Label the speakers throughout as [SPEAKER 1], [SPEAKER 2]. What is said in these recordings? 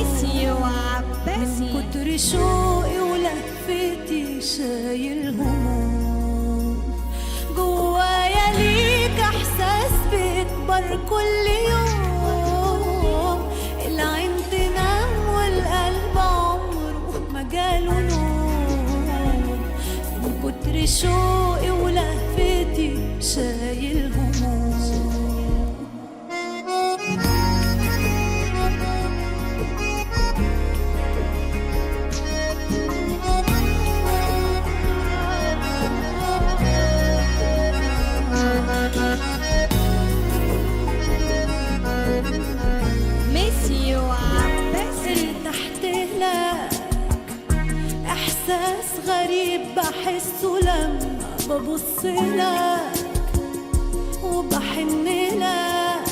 [SPEAKER 1] ميسي وعباسي.
[SPEAKER 2] من كتر شوقي ولهفتي شايل هموم، جوايا ليك احساس بيكبر كل يوم. العين تنام والقلب عمره ما جاله نوم، من كتر شوقي ولهفتي شايل هموم.
[SPEAKER 1] ميسي وعباسي.
[SPEAKER 2] ارتحت لك احساس غريب بحسه لما ببص لك وبحن لك،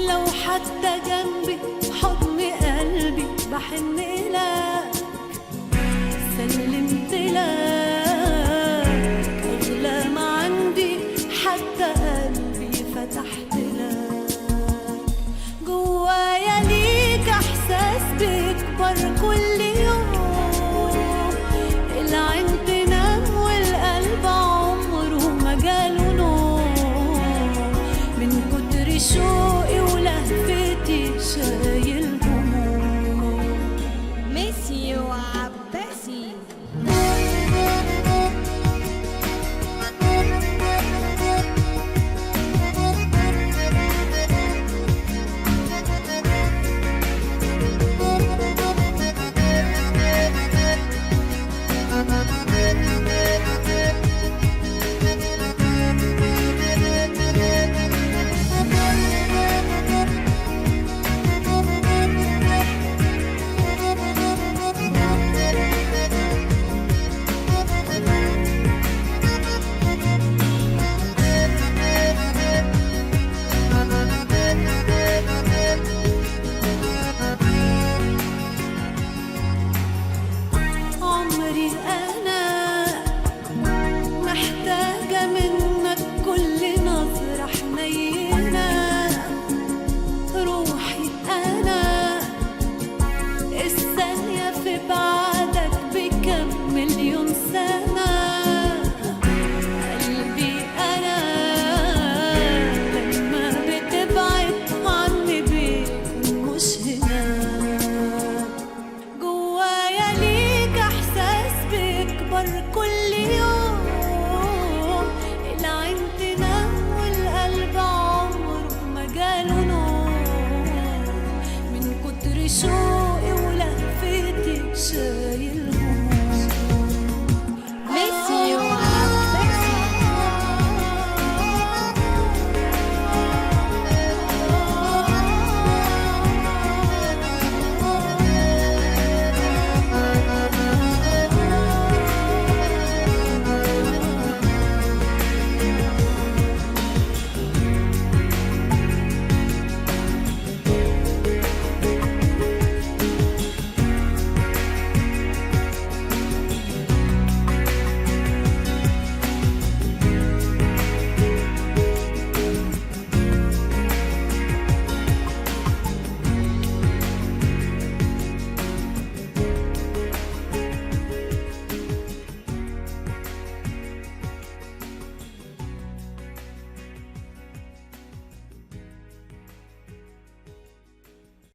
[SPEAKER 2] لو حتى جنبي حضن قلبي بحن لك. سلمت لك اغلى ما عندي، حتى قلبي فتحت لك. جوايا ليك احساس بيكبر كل يوم، العين تنام والقلب عمره ما جاله نوم، من كتر شوقي ولهفتي شايل هموم.
[SPEAKER 1] ميسي وعباسي.
[SPEAKER 2] عمري أنا محتاجة منك كل نظرة حنينة، روحي أنا الثانية في بعدك بكم مليون سنة. قلبي أنا لما بتبعد عني بيكون مش هنا، جوايا ليك احساس بيكبر كل يوم. العين تنام والقلب عمره ما جاله نوم، من كتر شوقي ولهفتي شايل